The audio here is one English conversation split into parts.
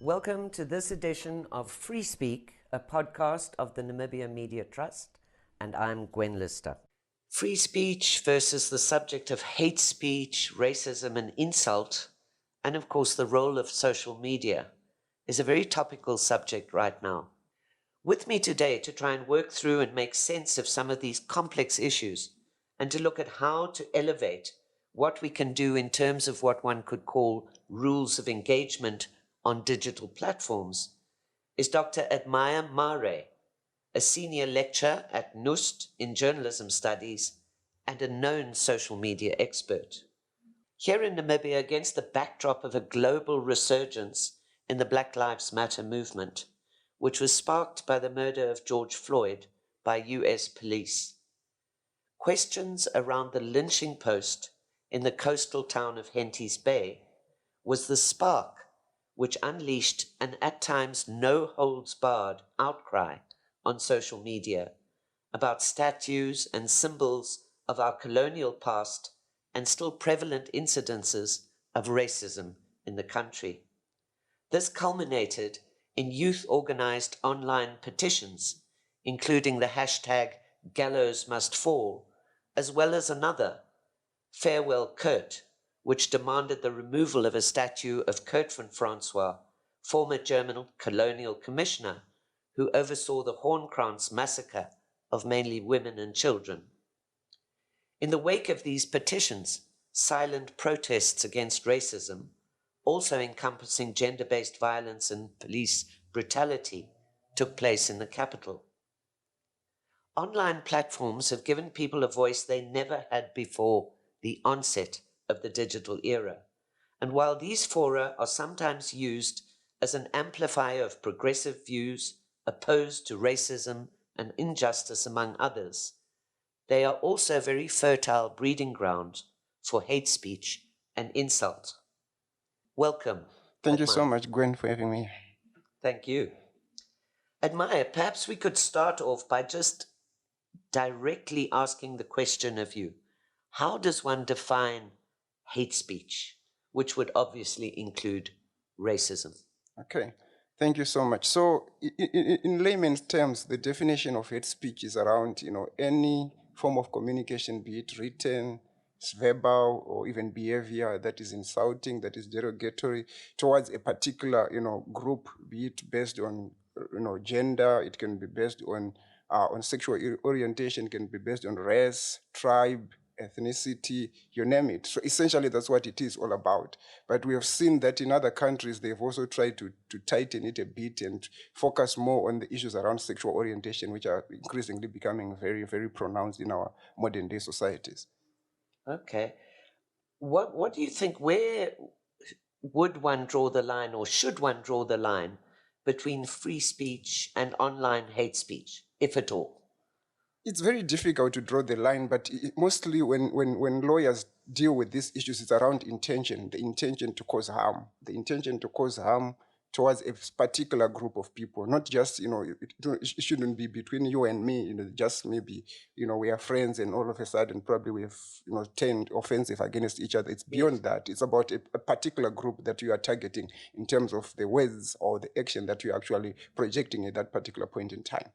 Welcome to this edition of FreeSpeak, a podcast of the Namibia Media Trust, and I'm Gwen Lister. Free speech versus the subject of hate speech, racism and insult, and of course the role of social media, is a very topical subject right now. With me today to try and work through and make sense of some of these complex issues and to look at how to elevate what we can do in terms of what one could call rules of engagement on digital platforms is Dr. Mare, a senior lecturer at NUST in journalism studies and a known social media expert. Here in Namibia, against the backdrop of a global resurgence in the Black Lives Matter movement, which was sparked by the murder of George Floyd by US police, questions around the lynching post in the coastal town of Henties Bay was the spark which unleashed an at times no-holds-barred outcry on social media about statues and symbols of our colonial past and still prevalent incidences of racism in the country. This culminated in youth-organized online petitions, including the hashtag Gallows Must Fall, as well as another, Farewell Kurt, which demanded the removal of a statue of Kurt von Francois, former German colonial commissioner who oversaw the Hornkrantz massacre of mainly women and children. In the wake of these petitions, silent protests against racism, also encompassing gender-based violence and police brutality, took place in the capital. Online platforms have given people a voice they never had before the onset of the digital era. And while these fora are sometimes used as an amplifier of progressive views opposed to racism and injustice among others, they are also very fertile breeding ground for hate speech and insult. Welcome. Thank you so much, Gwen, for having me. Thank you. Mare, perhaps we could start off by just directly asking the question of you. How does one define hate speech, which would obviously include racism? Okay, thank you so much. So in layman's terms, the definition of hate speech is around, any form of communication, be it written, verbal, or even behavior that is insulting, that is derogatory towards a particular, group, be it based on, gender, it can be based on sexual orientation, it can be based on race, tribe, ethnicity, you name it. So essentially that's what it is all about. But we have seen that in other countries, they've also tried to tighten it a bit and focus more on the issues around sexual orientation, which are increasingly becoming very, very pronounced in our modern day societies. Okay. What do you think, where would one draw the line, or should one draw the line between free speech and online hate speech, if at all? It's very difficult to draw the line, but mostly when lawyers deal with these issues, it's around intention, the intention to cause harm, towards a particular group of people, not just, it shouldn't be between you and me, just maybe, we are friends and all of a sudden probably we have, turned offensive against each other. It's beyond that. It's about a particular group that you are targeting in terms of the words or the action that you're actually projecting at that particular point in time.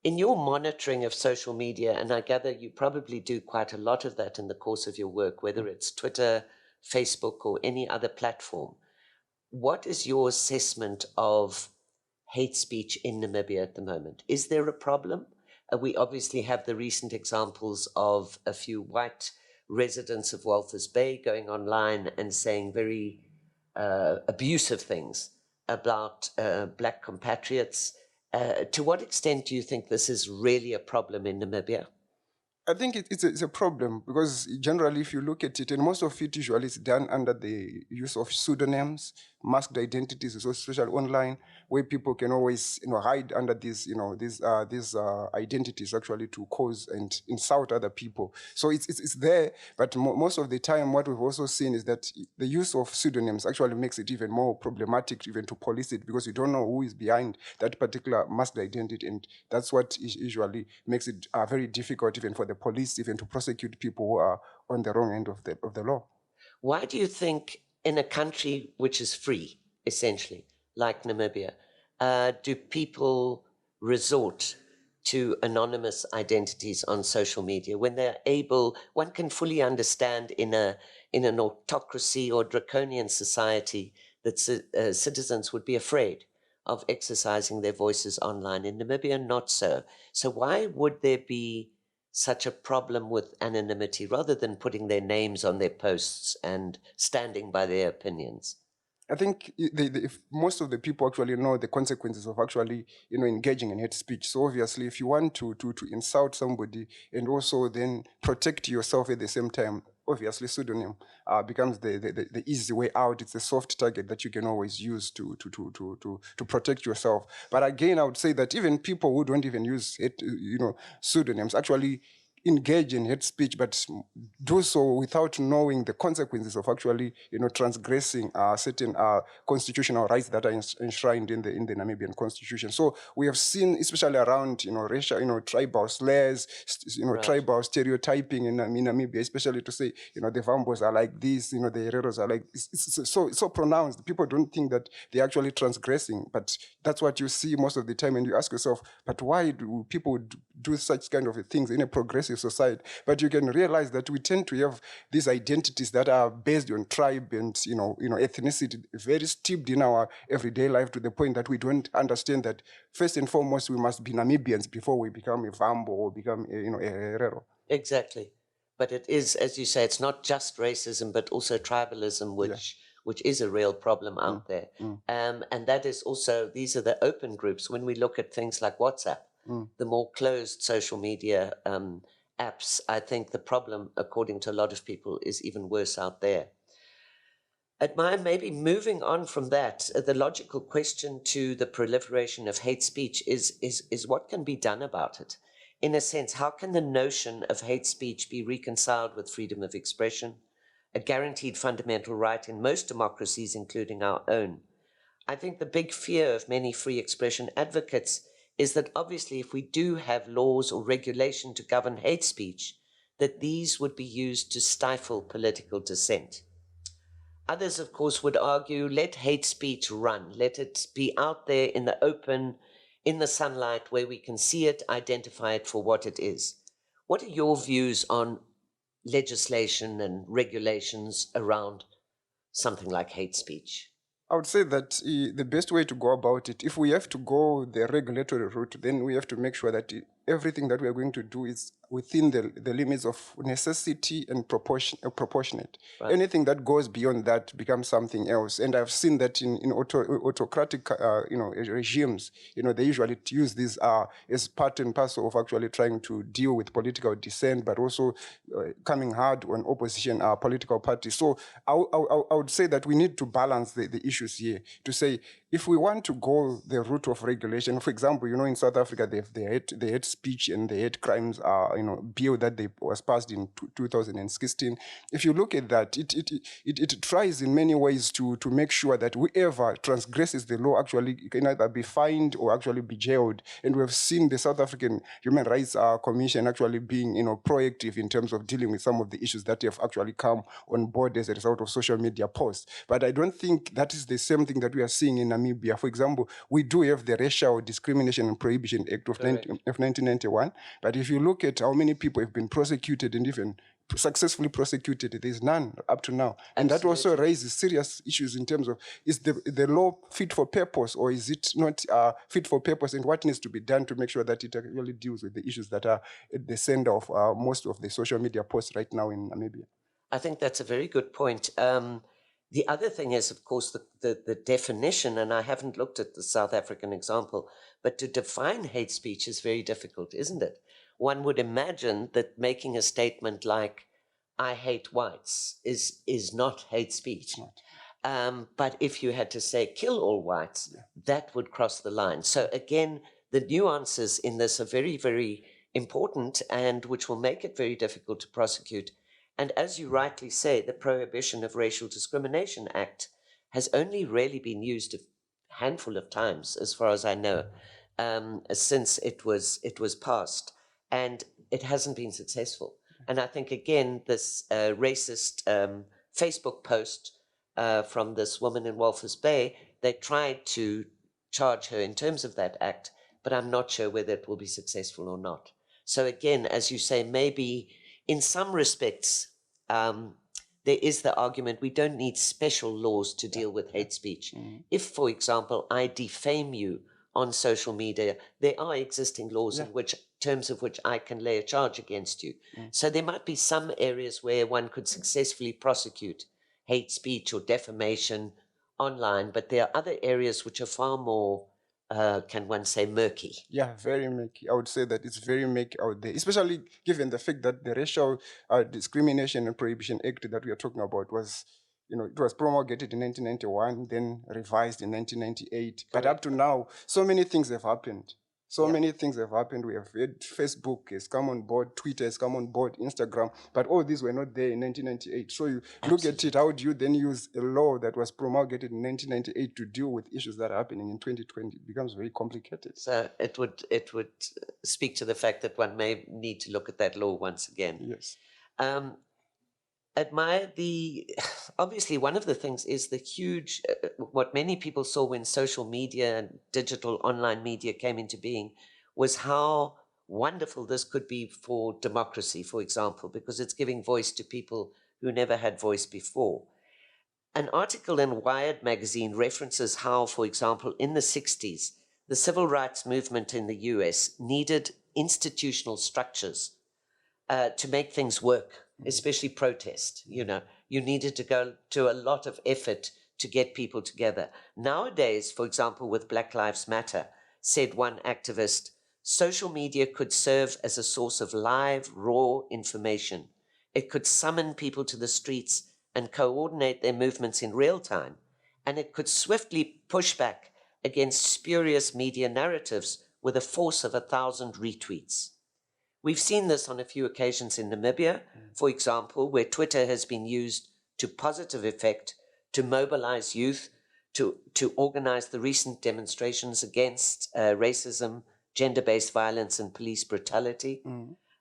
In your monitoring of social media, and I gather you probably do quite a lot of that in the course of your work, whether it's Twitter, Facebook, or any other platform, what is your assessment of hate speech in Namibia at the moment? Is there a problem? We obviously have the recent examples of a few white residents of Walvis Bay going online and saying very abusive things about black compatriots. To what extent do you think this is really a problem in Namibia? I think it's a problem because generally, if you look at it, and most of it usually is done under the use of pseudonyms, masked identities, especially online, where people can always, hide under these, these identities actually to cause and insult other people. So it's there, but most of the time, what we've also seen is that the use of pseudonyms actually makes it even more problematic even to police it, because you don't know who is behind that particular masked identity, and that's what usually makes it very difficult even for the police even to prosecute people who are on the wrong end of the law. Why do you think in a country which is free, essentially, like Namibia, do people resort to anonymous identities on social media when they're able? One can fully understand in an autocracy or draconian society that citizens would be afraid of exercising their voices online. In Namibia, not so. So why would there be such a problem with anonymity rather than putting their names on their posts and standing by their opinions? I think if most of the people actually know the consequences of actually, engaging in hate speech. So obviously, if you want to insult somebody and also then protect yourself at the same time, obviously pseudonym becomes the easy way out. It's a soft target that you can always use to protect yourself. But again, I would say that even people who don't even use pseudonyms actually engage in hate speech, but do so without knowing the consequences of actually, transgressing certain constitutional rights that are enshrined in the Namibian constitution. So we have seen, especially around, racial, tribal slurs, Right. tribal stereotyping in Namibia, especially to say, the Vambos are like this, the Hereros are like this. It's so pronounced. People don't think that they're actually transgressing, but that's what you see most of the time. And you ask yourself, but why do people do such kind of things in a progressive society? But you can realize that we tend to have these identities that are based on tribe and ethnicity, very steeped in our everyday life, to the point that we don't understand that first and foremost we must be Namibians before we become a Vambo or become a Herero. Exactly. But it is, as you say, it's not just racism, but also tribalism, which is a real problem out there. And that is also, these are the open groups. When we look at things like WhatsApp, the more closed social media apps, I think the problem, according to a lot of people, is even worse out there. Maybe moving on from that, the logical question to the proliferation of hate speech is what can be done about it? In a sense, how can the notion of hate speech be reconciled with freedom of expression, a guaranteed fundamental right in most democracies, including our own? I think the big fear of many free expression advocates is that obviously if we do have laws or regulation to govern hate speech, that these would be used to stifle political dissent. Others, of course, would argue, let hate speech run. Let it be out there in the open, in the sunlight, where we can see it, identify it for what it is. What are your views on legislation and regulations around something like hate speech? I would say that the best way to go about it, if we have to go the regulatory route, then we have to make sure that everything that we are going to do is within the limits of necessity and proportionate. Right. Anything that goes beyond that becomes something else. And I've seen that in autocratic regimes, they usually use these as part and parcel of actually trying to deal with political dissent, but also coming hard on opposition political parties. So I would say that we need to balance the issues here to say, if we want to go the route of regulation, for example, in South Africa, they have the hate speech and the hate crimes bill that was passed in 2016. If you look at that, it tries in many ways to make sure that whoever transgresses the law actually can either be fined or actually be jailed. And we have seen the South African Human Rights Commission actually being proactive in terms of dealing with some of the issues that have actually come on board as a result of social media posts. But I don't think that is the same thing that we are seeing in Namibia. For example, we do have the Racial Discrimination and Prohibition Act of 1991, but if you look at how many people have been prosecuted and even successfully prosecuted, there's none up to now. And that also raises serious issues in terms of, is the law fit for purpose, or is it not fit for purpose, and what needs to be done to make sure that it actually deals with the issues that are at the center of most of the social media posts right now in Namibia. I think that's a very good point. The other thing is, of course, the definition, and I haven't looked at the South African example, but to define hate speech is very difficult, isn't it? One would imagine that making a statement like, I hate whites, is not hate speech. But if you had to say, kill all whites, that would cross the line. So again, the nuances in this are very, very important, and which will make it very difficult to prosecute. And as you rightly say, the Prohibition of Racial Discrimination Act has only really been used a handful of times, as far as I know, since it was passed. and it hasn't been successful. And I think, again, this racist Facebook post from this woman in Walvis Bay, they tried to charge her in terms of that act, but I'm not sure whether it will be successful or not. So again, as you say, maybe in some respects, there is the argument we don't need special laws to deal with hate speech. If, for example, I defame you on social media, there are existing laws in which terms of which I can lay a charge against you. So there might be some areas where one could successfully prosecute hate speech or defamation online, but there are other areas which are far more, can one say, murky. Yeah, very murky. I would say that it's very murky out there, especially given the fact that the Racial Discrimination and Prohibition Act that we are talking about was, it was promulgated in 1991, then revised in 1998. But up to now, so many things have happened. Many things have happened. We have had Facebook has come on board, Twitter has come on board, Instagram, but all these were not there in 1998. So you look at it, how do you then use a law that was promulgated in 1998 to deal with issues that are happening in 2020? It becomes very complicated. So it would speak to the fact that one may need to look at that law once again. Yes. Admire obviously one of the things is the huge, what many people saw when social media and digital online media came into being was how wonderful this could be for democracy, for example, because it's giving voice to people who never had voice before. An article in Wired magazine references how, for example, in the 60s, the civil rights movement in the US needed institutional structures to make things work, especially protest. You needed to go to a lot of effort to get people together. Nowadays, for example, with Black Lives Matter, said one activist, social media could serve as a source of live, raw information. It could summon people to the streets and coordinate their movements in real time, and it could swiftly push back against spurious media narratives with a force of 1,000 retweets. We've seen this on a few occasions in Namibia, for example, where Twitter has been used to positive effect to mobilize youth, to organize the recent demonstrations against racism, gender-based violence, and police brutality.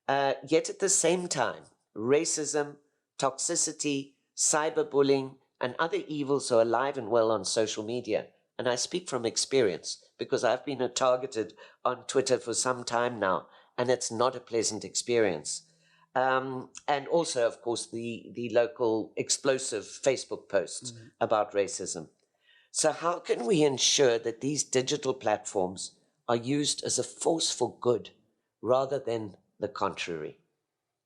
Yet at the same time, racism, toxicity, cyberbullying, and other evils are alive and well on social media. And I speak from experience because I've been targeted on Twitter for some time now, and it's not a pleasant experience. And also, of course, the local explosive Facebook posts about racism. So how can we ensure that these digital platforms are used as a force for good rather than the contrary?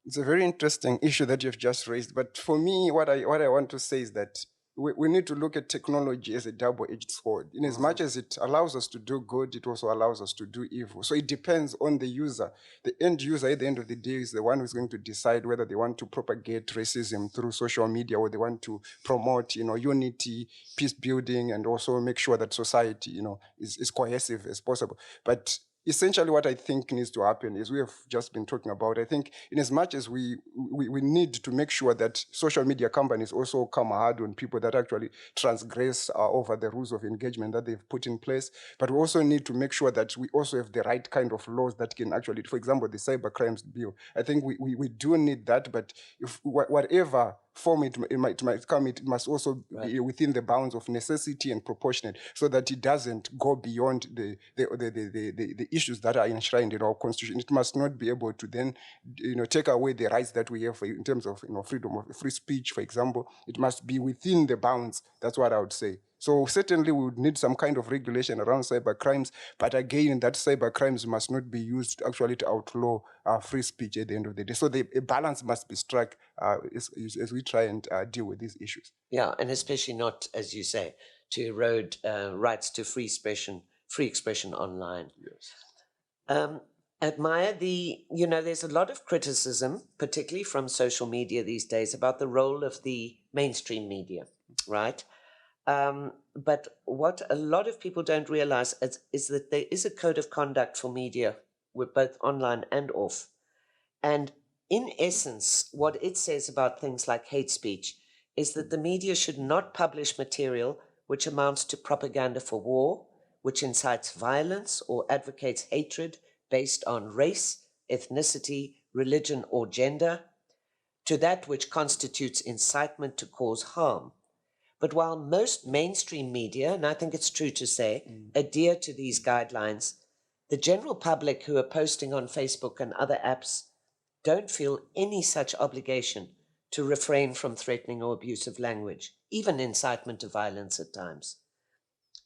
It's a very interesting issue that you've just raised. But for me, what I want to say is that we need to look at technology as a double-edged sword. In as much as it allows us to do good, it also allows us to do evil. So it depends on the user. The end user at the end of the day is the one who's going to decide whether they want to propagate racism through social media or they want to promote, unity, peace building, and also make sure that society, is cohesive as possible. But essentially what I think needs to happen is we have just been talking about, I think in as much as we need to make sure that social media companies also come hard on people that actually transgress over the rules of engagement that they've put in place, but we also need to make sure that we also have the right kind of laws that can actually, for example, the cyber crimes bill. I think we do need that, but if whatever form it might come, it must also be within the bounds of necessity and proportionate, so that it doesn't go beyond the issues that are enshrined in our constitution. It must not be able to then, take away the rights that we have in terms of, freedom of free speech, for example. It must be within the bounds. That's what I would say. So certainly we would need some kind of regulation around cyber crimes, but again, that cyber crimes must not be used actually to outlaw free speech at the end of the day. So a balance must be struck as we try and deal with these issues. Yeah, and especially not, as you say, to erode rights to free expression online. Yes. Admire there's a lot of criticism, particularly from social media these days, about the role of the mainstream media, right? But what a lot of people don't realize is that there is a code of conduct for media, with both online and off. And in essence, what it says about things like hate speech is that the media should not publish material which amounts to propaganda for war, which incites violence or advocates hatred based on race, ethnicity, religion, or gender, to that which constitutes incitement to cause harm. But while most mainstream media, and I think it's true to say, adhere to these guidelines, the general public who are posting on Facebook and other apps don't feel any such obligation to refrain from threatening or abusive language, even incitement to violence at times.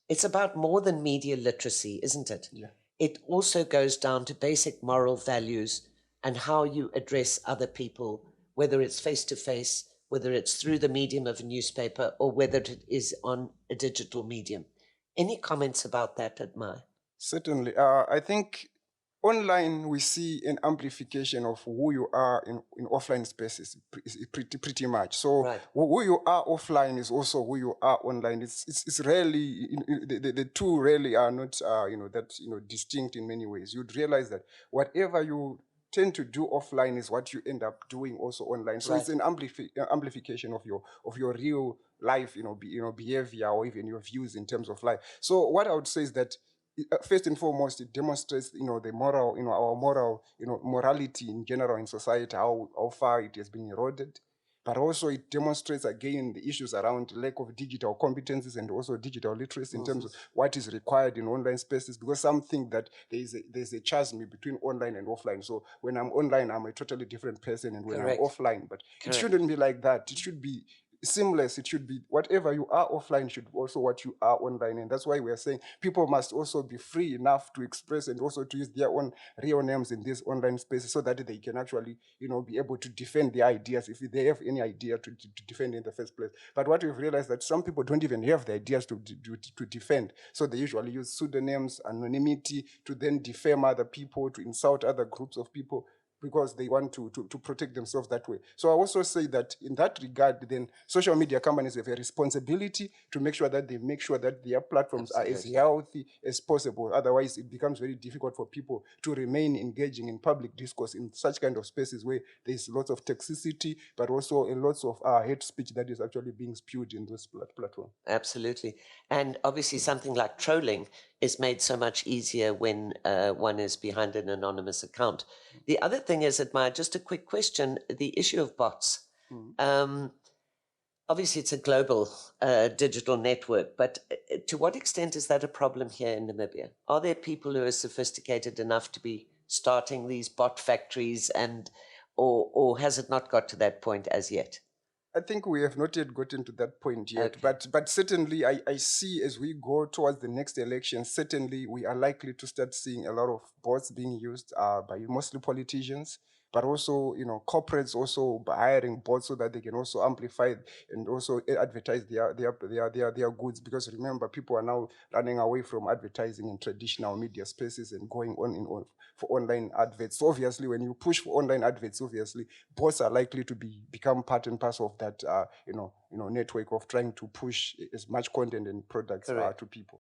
It's about more than media literacy, isn't it? Yeah. It also goes down to basic moral values and how you address other people, whether it's face to face, whether it's through the medium of a newspaper, or whether it is on a digital medium. Any comments about that, Admire? Certainly. I think online we see an amplification of who you are in offline spaces pretty much. So Right. who you are offline is also who you are online. It's rarely, the two really are not, distinct in many ways. You'd realize that whatever you tend to do offline is what you end up doing also online. So it's Right. an amplification of your real life, behavior or even your views in terms of life. So what I would say is that first and foremost, it demonstrates, the moral, our moral, morality in general in society, how far it has been eroded. But also it demonstrates again the issues around lack of digital competencies and also digital literacy in terms of what is required in online spaces, because some think that there's a chasm between online and offline. So when I'm online, I'm a totally different person, and when Correct. I'm offline, but it Correct. shouldn't be like that. It should be seamless. It should be whatever you are offline should be also what you are online. And that's why we are saying people must also be free enough to express and also to use their own real names in these online spaces, so that they can actually, be able to defend their ideas if they have any idea to defend in the first place. But what we've realized that some people don't even have the ideas to defend. So they usually use pseudonyms, anonymity, to then defame other people, to insult other groups of people, because they want to protect themselves that way. So I also say that in that regard, then social media companies have a responsibility to make sure that their platforms are as healthy as possible. Otherwise, it becomes very difficult for people to remain engaging in public discourse in such kind of spaces where there's lots of toxicity, but also a lots of hate speech that is actually being spewed in this platform. Absolutely. And obviously something like trolling is made so much easier when one is behind an anonymous account. The other thing is, Admire, just a quick question, the issue of bots. Obviously it's a global digital network, but to what extent is that a problem here in Namibia? Are there people who are sophisticated enough to be starting these bot factories, and or has it not got to that point as yet? I think we have not yet gotten to that point yet, Okay. but certainly I see as we go towards the next election, certainly we are likely to start seeing a lot of bots being used by mostly politicians, but also, corporates also by hiring bots so that they can also amplify and also advertise their goods. Because remember, people are now running away from advertising in traditional media spaces and going for online adverts. So obviously, when you push for online adverts, obviously bots are likely to become part and parcel of that network of trying to push as much content and products to people.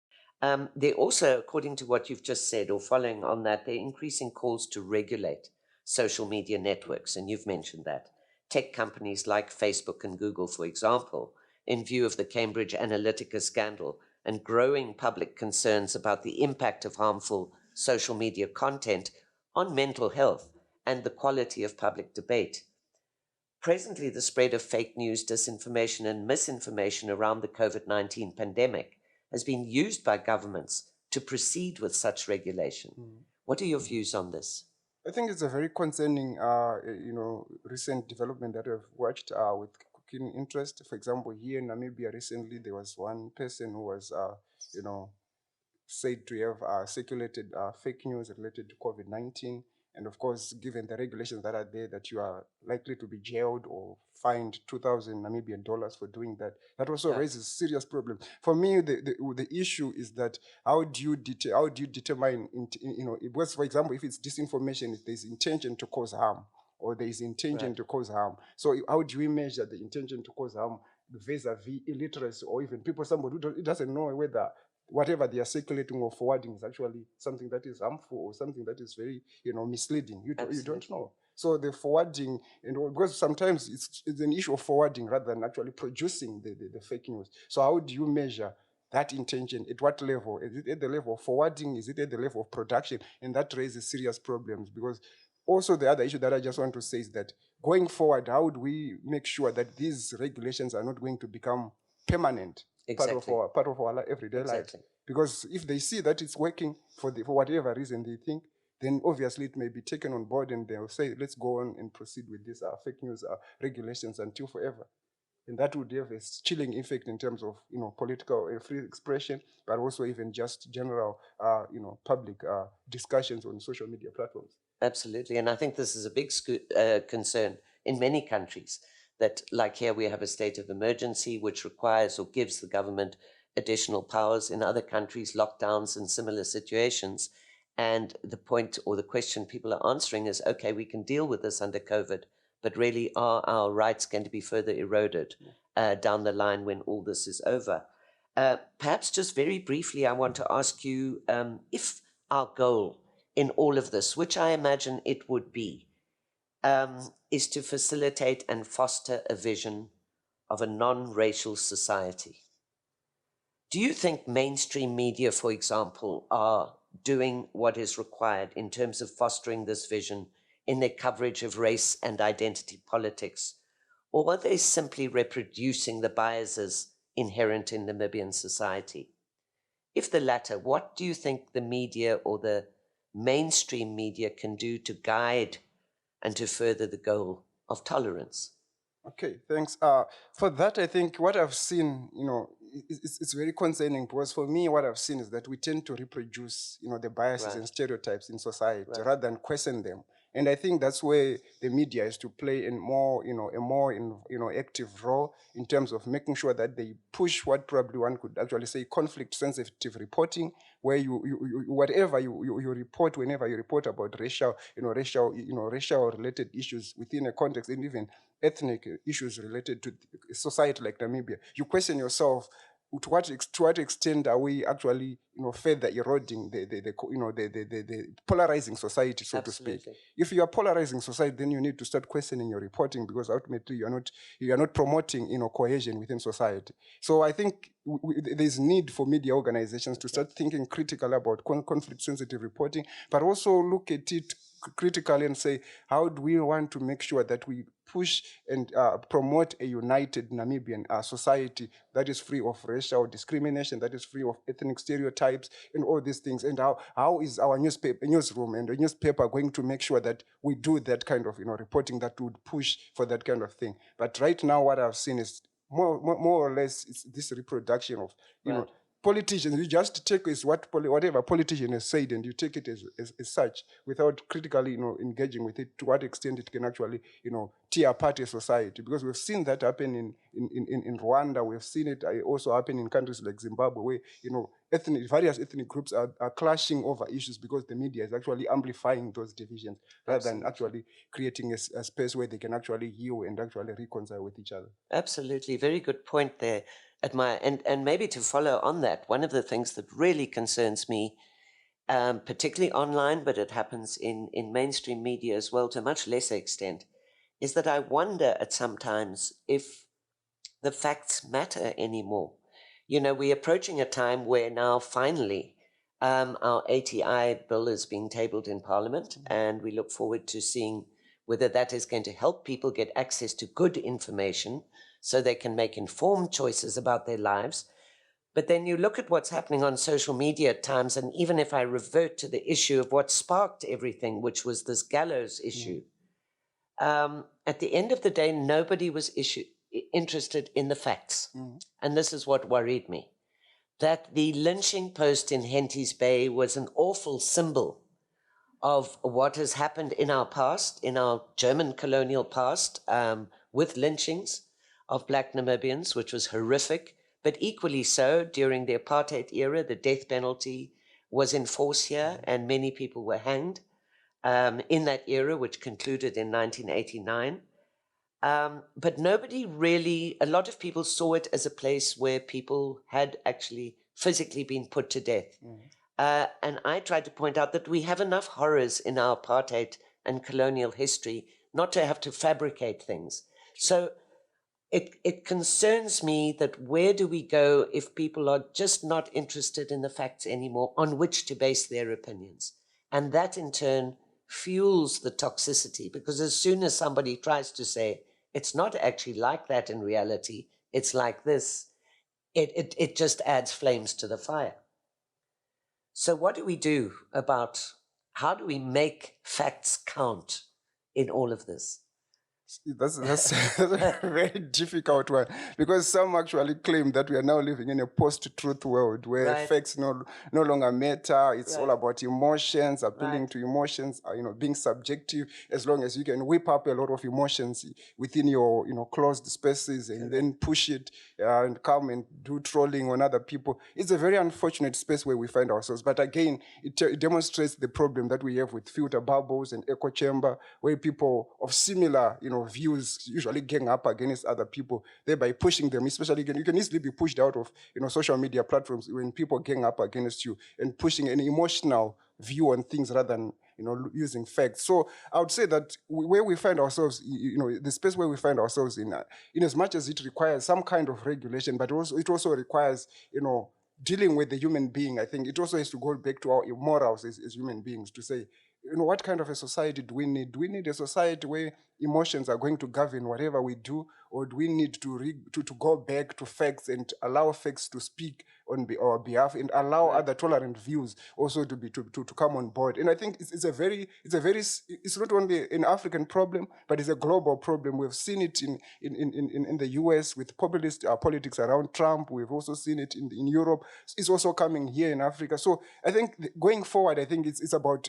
They're also, according to what you've just said, or following on that, they're increasing calls to regulate social media networks, and you've mentioned that. Tech companies like Facebook and Google, for example, in view of the Cambridge Analytica scandal and growing public concerns about the impact of harmful social media content on mental health and the quality of public debate. Presently, the spread of fake news, disinformation, and misinformation around the COVID-19 pandemic has been used by governments to proceed with such regulation. What are your views on this? I think it's a very concerning, recent development that I've watched with keen interest. For example, here in Namibia recently, there was one person who was, said to have circulated fake news related to COVID-19. And of course, given the regulations that are there, that you are likely to be jailed or fined 2,000 Namibian dollars for doing that, that also raises serious problems. For me, the issue is that how do you determine, because, for example, if it's disinformation, if there's intention to cause harm, or there is intention to cause harm. So how do we measure the intention to cause harm vis-a-vis illiteracy, or even somebody who doesn't know whether whatever they are circulating or forwarding is actually something that is harmful or something that is very, misleading. You don't know. So the forwarding, because sometimes it's an issue of forwarding rather than actually producing the fake news. So how do you measure that intention? At what level? Is it at the level of forwarding? Is it at the level of production? And that raises serious problems, because also the other issue that I just want to say is that going forward, how would we make sure that these regulations are not going to become permanent Exactly. part of our everyday lives? Because if they see that it's working for whatever reason they think, then obviously it may be taken on board and they'll say, let's go on and proceed with this fake news regulations until forever. And that would have a chilling effect in terms of, political free expression, but also even just general, public discussions on social media platforms. Absolutely. And I think this is a big concern in many countries, that like here we have a state of emergency which requires or gives the government additional powers. In other countries, lockdowns and similar situations. And the point or the question people are answering is, okay, we can deal with this under COVID, but really are our rights going to be further eroded down the line when all this is over? Perhaps just very briefly, I want to ask you if our goal in all of this, which I imagine it would be, is to facilitate and foster a vision of a non-racial society. Do you think mainstream media, for example, are doing what is required in terms of fostering this vision in their coverage of race and identity politics? Or are they simply reproducing the biases inherent in Namibian society? If the latter, what do you think the media or the mainstream media can do to guide and to further the goal of tolerance? Okay, thanks. For that, I think what I've seen, it's very concerning, because for me, what I've seen is that we tend to reproduce, the biases and stereotypes in society rather than question them. And I think that's where the media is to play a more active role in terms of making sure that they push what probably one could actually say conflict-sensitive reporting, where whatever you report, whenever you report about racial related issues within a context, and even ethnic issues related to a society like Namibia, you question yourself, to what extent are we actually further eroding the polarizing society, so to speak? If you are polarizing society, then you need to start questioning your reporting, because ultimately you are not promoting cohesion within society. So I think there's need for media organizations to start thinking critically about conflict sensitive reporting, but also look at it critically and say, how do we want to make sure that we push and promote a united Namibian society that is free of racial discrimination, that is free of ethnic stereotypes and all these things? And how is our newsroom and the newspaper going to make sure that we do that kind of reporting that would push for that kind of thing? But right now, what I've seen is more or less it's this reproduction of politicians. You just take is whatever politician has said, and you take it as such, without critically engaging with it, to what extent it can actually tear apart a society. Because we've seen that happen in Rwanda. We've seen it also happen in countries like Zimbabwe, where various ethnic groups are clashing over issues because the media is actually amplifying those divisions rather than actually creating a space where they can actually heal and actually reconcile with each other. Absolutely. Very good point there. And maybe to follow on that, one of the things that really concerns me, particularly online, but it happens in mainstream media as well to a much lesser extent, is that I wonder at sometimes if the facts matter anymore. We're approaching a time where now finally our ATI bill is being tabled in Parliament, and we look forward to seeing whether that is going to help people get access to good information so they can make informed choices about their lives. But then you look at what's happening on social media at times, and even if I revert to the issue of what sparked everything, which was this gallows issue, at the end of the day, nobody was interested in the facts. And this is what worried me, that the lynching post in Henties Bay was an awful symbol of what has happened in our past, in our German colonial past, with lynchings of Black Namibians, which was horrific, but equally so during the apartheid era. The death penalty was in force here, and many people were hanged in that era, which concluded in 1989. But nobody really, a lot of people saw it as a place where people had actually physically been put to death. And I tried to point out that we have enough horrors in our apartheid and colonial history not to have to fabricate things. So it concerns me that where do we go if people are just not interested in the facts anymore on which to base their opinions? And that in turn fuels the toxicity, because as soon as somebody tries to say, it's not actually like that in reality, it's like this, it just adds flames to the fire. So what do we do about, how do we make facts count in all of this? That's a very difficult one, because some actually claim that we are now living in a post-truth world where Right. facts no longer matter. It's all Right. about emotions, appealing Right. to emotions, being subjective. As long as you can whip up a lot of emotions within your closed spaces and then push it and come and do trolling on other people. It's a very unfortunate space where we find ourselves. But again, it demonstrates the problem that we have with filter bubbles and echo chamber, where people of similar views usually gang up against other people, thereby pushing them. Especially, you can easily be pushed out of social media platforms when people gang up against you and pushing an emotional view on things rather than using facts. So I would say that where we find ourselves, the space where we find ourselves in as much as it requires some kind of regulation, but it also requires dealing with the human being. I think it also has to go back to our morals as human beings to say, what kind of a society do we need? Do we need a society where emotions are going to govern whatever we do, or do we need to go back to facts and allow facts to speak on our behalf and allow other tolerant views also to come on board? And I think it's not only an African problem, but it's a global problem. We've seen it in the US with populist politics around Trump. We've also seen it in Europe. It's also coming here in Africa. So I think going forward, I think it's about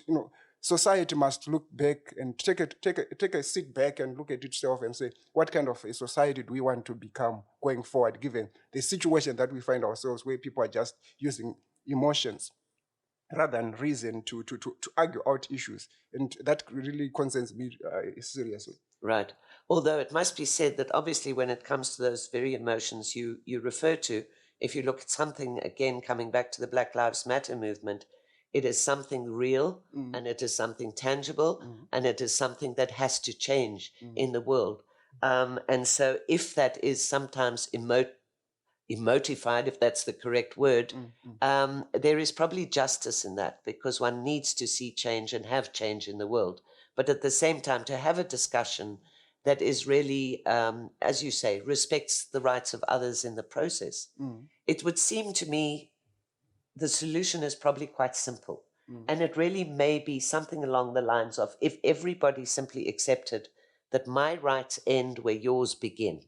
society must look back and take a sit back and look at itself and say, what kind of a society do we want to become going forward, given the situation that we find ourselves, where people are just using emotions rather than reason to argue out issues. And that really concerns me seriously. Right. Although it must be said that obviously when it comes to those very emotions you refer to, if you look at something, again, coming back to the Black Lives Matter movement, it is something real and it is something tangible and it is something that has to change in the world. And so if that is sometimes emotified, if that's the correct word, there is probably justice in that, because one needs to see change and have change in the world. But at the same time, to have a discussion that is really, as you say, respects the rights of others in the process, it would seem to me the solution is probably quite simple. And it really may be something along the lines of, if everybody simply accepted that my rights end where yours begin,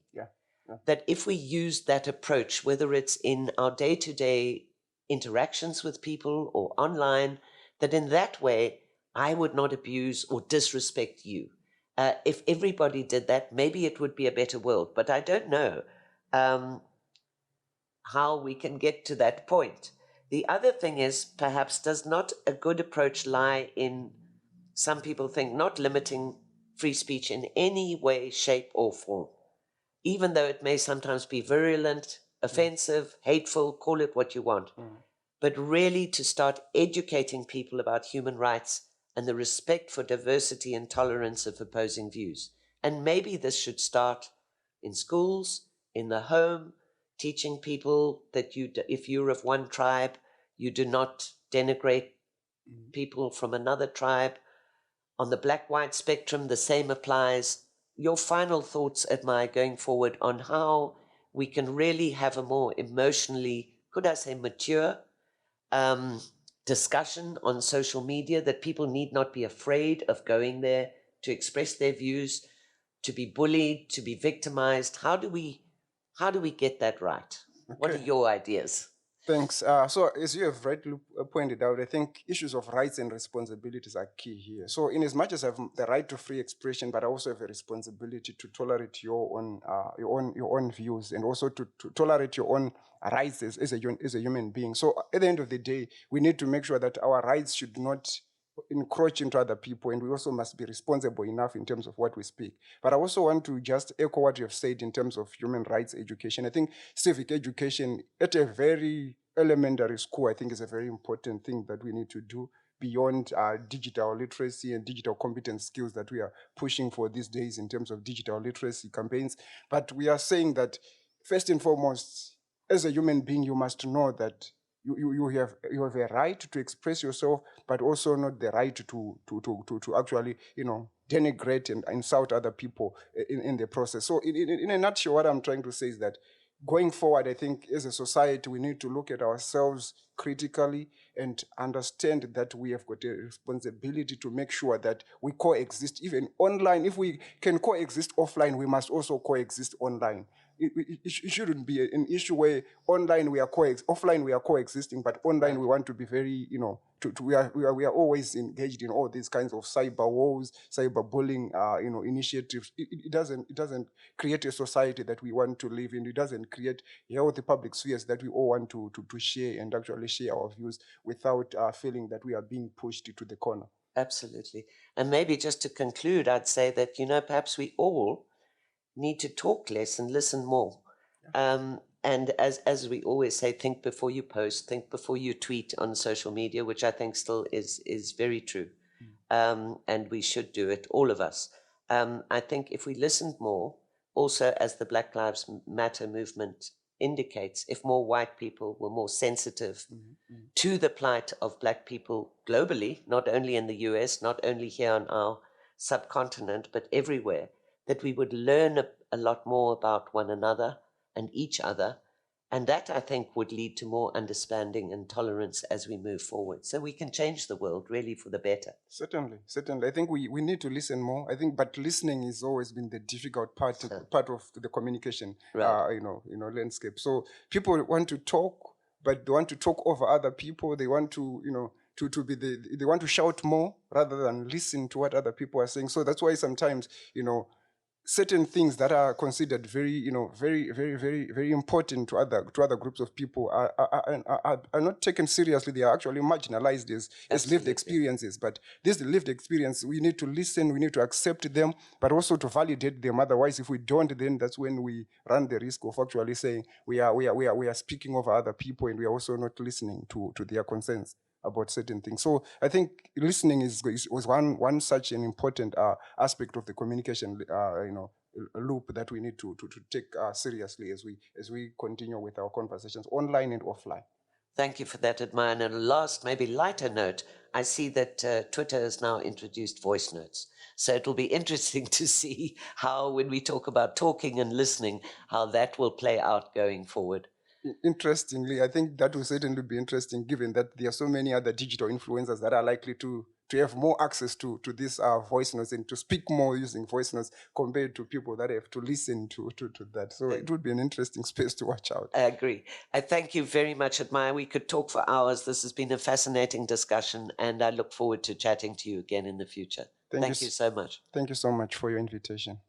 that if we use that approach, whether it's in our day-to-day interactions with people or online, that in that way, I would not abuse or disrespect you. If everybody did that, maybe it would be a better world. But I don't know how we can get to that point. The other thing is, perhaps, does not a good approach lie in, some people think, not limiting free speech in any way, shape, or form, even though it may sometimes be virulent, offensive, hateful, call it what you want, but really to start educating people about human rights and the respect for diversity and tolerance of opposing views. And maybe this should start in schools, in the home, teaching people that if you're of one tribe, you do not denigrate people from another tribe. On the black-white spectrum, the same applies. Your final thoughts, Admire, going forward on how we can really have a more emotionally, could I say, mature discussion on social media, that people need not be afraid of going there to express their views, to be bullied, to be victimized. How do we get that right? Okay. What are your ideas? Thanks. So as you have rightly pointed out, I think issues of rights and responsibilities are key here. So in as much as I have the right to free expression, but I also have a responsibility to tolerate your own views, and also to tolerate your own rights as a human being. So at the end of the day, we need to make sure that our rights should not encroach into other people, and we also must be responsible enough in terms of what we speak. But I also want to just echo what you have said in terms of human rights education. I think civic education at a very elementary school, I think, is a very important thing that we need to do beyond digital literacy and digital competence skills that we are pushing for these days in terms of digital literacy campaigns. But we are saying that, first and foremost, as a human being, you must know that you have a right to express yourself, but also not the right to actually, denigrate and insult other people in the process. So in a nutshell, what I'm trying to say is that going forward, I think as a society, we need to look at ourselves critically and understand that we have got a responsibility to make sure that we coexist even online. If we can coexist offline, we must also coexist online. It shouldn't be an issue where offline we are coexisting, but online we want to be very, we are always engaged in all these kinds of cyber wars, cyberbullying, initiatives. It doesn't create a society that we want to live in. It doesn't create healthy public spheres that we all want to share and actually share our views without feeling that we are being pushed to the corner. Absolutely. And maybe just to conclude, I'd say that, perhaps we all need to talk less and listen more. And as we always say, think before you post, think before you tweet on social media, which I think still is very true. And we should do it, all of us. I think if we listened more, also as the Black Lives Matter movement indicates, if more white people were more sensitive to the plight of Black people globally, not only in the US, not only here on our subcontinent, but everywhere, that we would learn a lot more about one another and each other. And that, I think, would lead to more understanding and tolerance as we move forward. So we can change the world really for the better. Certainly. I think we need to listen more. I think, but listening has always been the difficult part of the communication, Right. landscape. So people want to talk, but they want to talk over other people. They want to, they want to shout more rather than listen to what other people are saying. So that's why sometimes, certain things that are considered very, very, very, very, very important to other groups of people are not taken seriously. They are actually marginalized as lived experiences. But this lived experience, we need to listen, we need to accept them, but also to validate them. Otherwise, if we don't, then that's when we run the risk of actually saying we are speaking over other people, and we are also not listening to their concerns about certain things. So I think listening was one such an important aspect of the communication loop that we need to take seriously as we continue with our conversations online and offline. Thank you for that, Admire. And on a last, maybe lighter note, I see that Twitter has now introduced voice notes. So it will be interesting to see how, when we talk about talking and listening, how that will play out going forward. Interestingly, I think that will certainly be interesting, given that there are so many other digital influencers that are likely to have more access to these voice notes and to speak more using voice notes compared to people that have to listen to that. So it would be an interesting space to watch out. I agree. I thank you very much, Admire. We could talk for hours. This has been a fascinating discussion, and I look forward to chatting to you again in the future. Thank you so much. Thank you so much for your invitation.